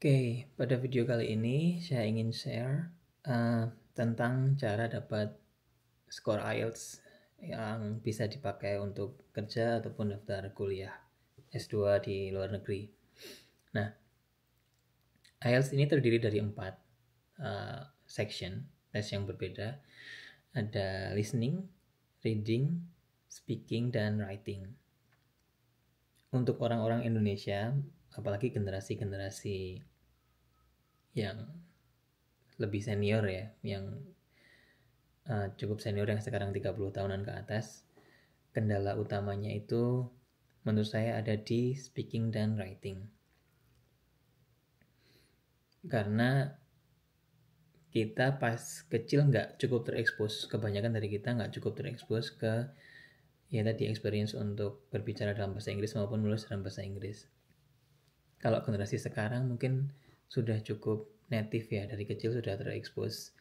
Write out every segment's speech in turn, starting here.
Oke, pada video kali ini saya ingin share tentang cara dapat skor IELTS yang bisa dipakai untuk kerja ataupun daftar kuliah S2 di luar negeri. Nah, IELTS ini terdiri dari 4 section, tes yang berbeda. Ada listening, reading, speaking, dan writing. Untuk orang-orang Indonesia, apalagi generasi-generasi yang lebih senior ya, yang cukup senior yang sekarang 30 tahunan ke atas, kendala utamanya itu menurut saya ada di speaking dan writing. Karena kita pas kecil nggak cukup terekspos, kebanyakan dari kita nggak cukup terekspos ke ya tadi experience untuk berbicara dalam bahasa Inggris maupun menulis dalam bahasa Inggris. Kalau generasi sekarang mungkin sudah cukup native ya, dari kecil sudah terekspos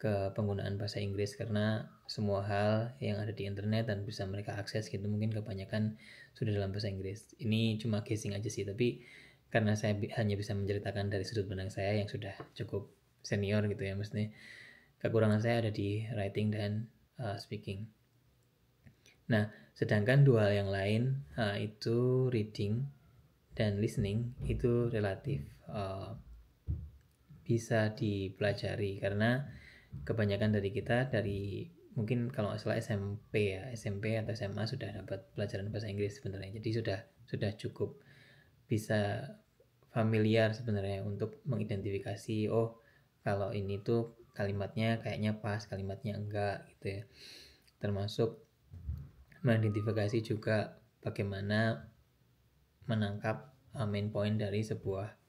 ke penggunaan bahasa Inggris karena semua hal yang ada di internet dan bisa mereka akses gitu mungkin kebanyakan sudah dalam bahasa Inggris. Ini cuma guessing aja sih, tapi karena saya hanya bisa menceritakan dari sudut pandang saya yang sudah cukup senior gitu ya, maksudnya kekurangan saya ada di writing dan speaking. Nah, sedangkan dua hal yang lain itu reading dan listening itu relatif bisa dipelajari karena kebanyakan dari kita dari mungkin kalau nggak salah SMP atau SMA sudah dapat pelajaran bahasa Inggris sebenarnya, jadi sudah cukup bisa familiar sebenarnya untuk mengidentifikasi kalau ini tuh kalimatnya kayaknya pas, kalimatnya enggak gitu ya, termasuk mengidentifikasi juga bagaimana menangkap main point dari sebuah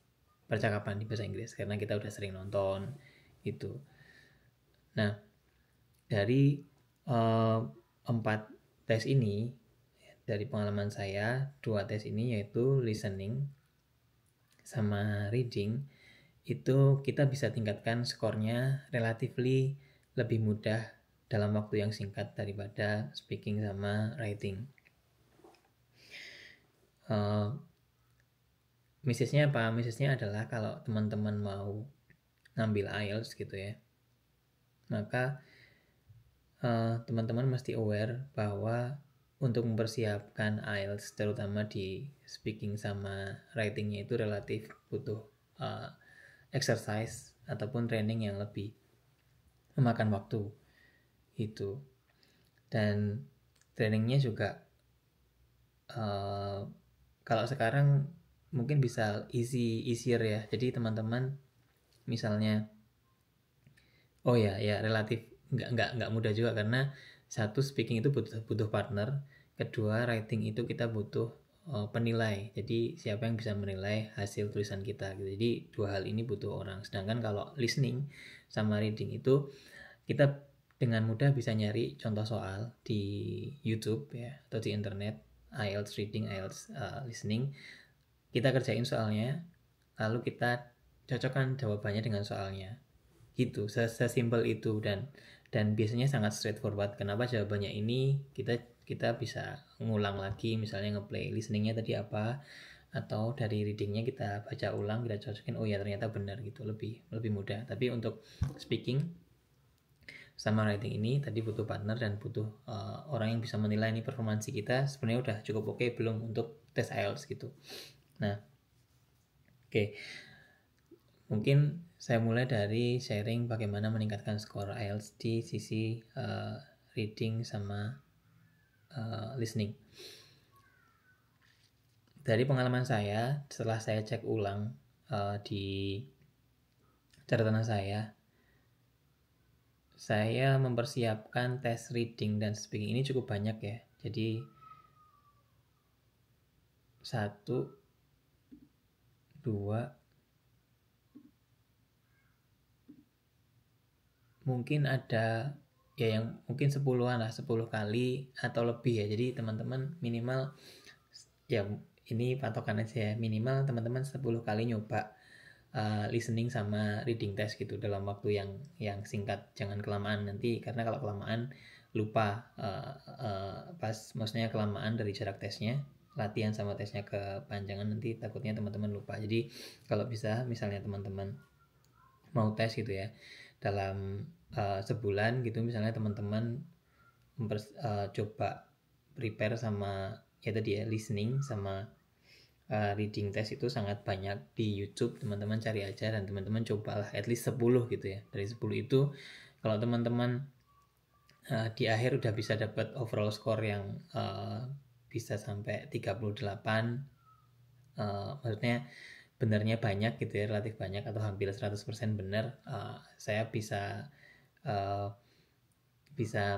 percakapan di bahasa Inggris karena kita udah sering nonton gitu. Nah, dari 4 tes ini, dari pengalaman saya 2 tes ini yaitu listening sama reading, itu kita bisa tingkatkan skornya relatively lebih mudah dalam waktu yang singkat daripada speaking sama writing. Misisnya apa? Misisnya adalah kalau teman-teman mau ngambil IELTS gitu ya, maka teman-teman mesti aware bahwa untuk mempersiapkan IELTS terutama di speaking sama writingnya itu relatif butuh exercise ataupun training yang lebih memakan waktu itu, dan trainingnya juga kalau sekarang mungkin bisa easier ya, jadi teman-teman misalnya relatif nggak mudah juga karena satu, speaking itu butuh partner, kedua writing itu kita butuh penilai, jadi siapa yang bisa menilai hasil tulisan kita gitu. Jadi dua hal ini butuh orang, sedangkan kalau listening sama reading itu kita dengan mudah bisa nyari contoh soal di YouTube ya atau di internet, IELTS reading, IELTS listening, kita kerjain soalnya lalu kita cocokkan jawabannya dengan soalnya gitu, sesimpel itu, dan biasanya sangat straightforward. Kenapa jawabannya ini, kita bisa ngulang lagi, misalnya ngeplay listeningnya tadi apa, atau dari readingnya kita baca ulang, kita cocokin, oh ya ternyata benar gitu, lebih mudah. Tapi untuk speaking sama writing ini tadi butuh partner dan butuh orang yang bisa menilai ini performansi kita sebenarnya udah cukup oke belum untuk tes IELTS gitu. Nah, oke. Mungkin saya mulai dari sharing bagaimana meningkatkan skor IELTS di sisi reading sama listening. Dari pengalaman saya, setelah saya cek ulang di catatan saya mempersiapkan tes reading dan speaking ini cukup banyak ya. Jadi 1, 2, mungkin ada ya yang mungkin 10-an lah, 10 kali atau lebih ya. Jadi teman-teman minimal ya ini patokan aja ya, minimal teman-teman 10 kali nyoba listening sama reading test gitu dalam waktu yang singkat, jangan kelamaan nanti, karena kalau kelamaan lupa pas, maksudnya kelamaan dari jarak tesnya latihan sama tesnya kepanjangan nanti takutnya teman-teman lupa. Jadi kalau bisa misalnya teman-teman mau tes gitu ya dalam sebulan gitu, misalnya teman-teman coba prepare sama ya tadi ya listening sama reading test itu sangat banyak di YouTube, teman-teman cari aja dan teman-teman cobalah at least 10 gitu ya. Dari 10 itu kalau teman-teman di akhir udah bisa dapat overall score yang bisa sampai 38, maksudnya benernya banyak gitu ya, relatif banyak atau hampir 100% benar, saya bisa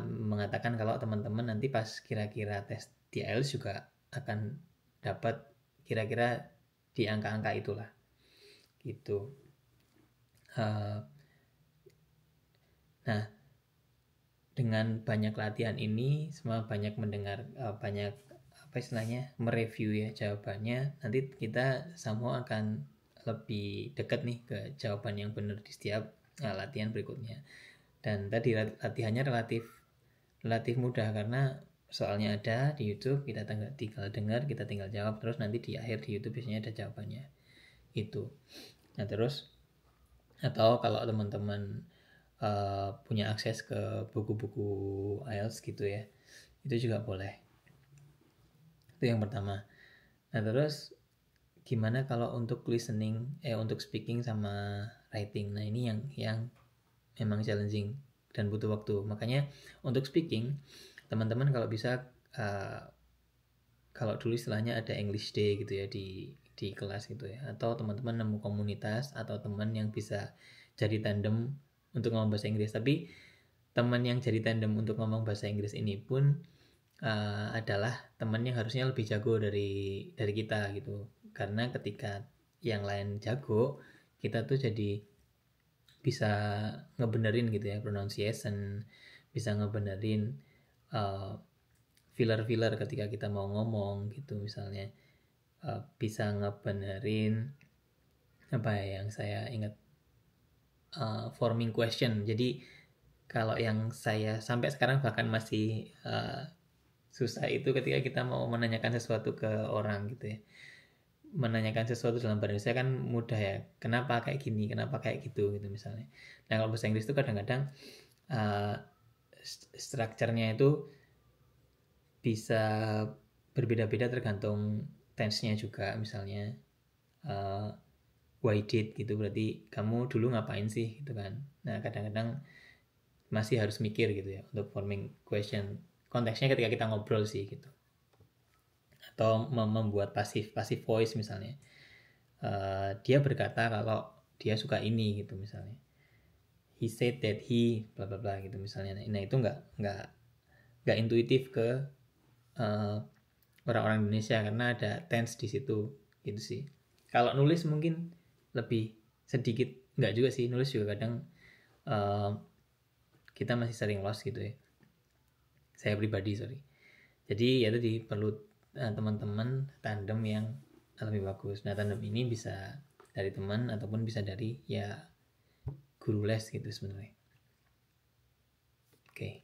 mengatakan kalau teman-teman nanti pas kira-kira tes di IELTS juga akan dapat kira-kira di angka-angka itulah gitu. Nah, dengan banyak latihan ini, semua banyak mendengar, banyak apa istilahnya, mereview ya jawabannya, nanti kita semua akan lebih dekat nih ke jawaban yang benar di setiap latihan berikutnya. Dan tadi latihannya relatif mudah karena soalnya ada di YouTube, kita tinggal dengar, kita tinggal jawab, terus nanti di akhir di YouTube biasanya ada jawabannya itu. Nah terus, atau kalau teman-teman punya akses ke buku-buku IELTS gitu ya, itu juga boleh. Itu yang pertama. Nah terus gimana kalau untuk listening, untuk speaking sama writing? Nah ini yang memang challenging dan butuh waktu. Makanya untuk speaking, teman-teman kalau bisa, kalau dulu istilahnya ada English Day gitu ya di kelas gitu ya, atau teman-teman nemu komunitas atau teman yang bisa jadi tandem untuk ngomong bahasa Inggris. Tapi teman yang jadi tandem untuk ngomong bahasa Inggris ini pun adalah teman yang harusnya lebih jago dari kita gitu. Karena ketika yang lain jago, kita tuh jadi bisa ngebenerin gitu ya pronunciation, bisa ngebenerin filler-filler ketika kita mau ngomong gitu misalnya, bisa ngebenerin apa ya yang saya ingat, forming question. Jadi kalau yang saya sampai sekarang bahkan masih susah itu ketika kita mau menanyakan sesuatu ke orang gitu ya, menanyakan sesuatu dalam bahasa Indonesia kan mudah ya, kenapa kayak gini, kenapa kayak gitu misalnya. Nah kalau bahasa Inggris itu kadang-kadang strukturnya itu bisa berbeda-beda tergantung tense-nya juga. Misalnya why did gitu, berarti kamu dulu ngapain sih gitu kan. Nah kadang-kadang masih harus mikir gitu ya untuk forming question, konteksnya ketika kita ngobrol sih gitu. Atau membuat passive voice misalnya, dia berkata kalau dia suka ini gitu misalnya, he said that he bla bla bla gitu misalnya. Nah itu nggak intuitif ke orang-orang Indonesia karena ada tense di situ gitu sih. Kalau nulis mungkin lebih sedikit, nggak juga sih, nulis juga kadang kita masih sering lost gitu ya, saya pribadi sorry. Jadi ya tadi perlu teman-teman tandem yang lebih bagus. Nah tandem ini bisa dari teman ataupun bisa dari ya guru les gitu sebenarnya. Oke.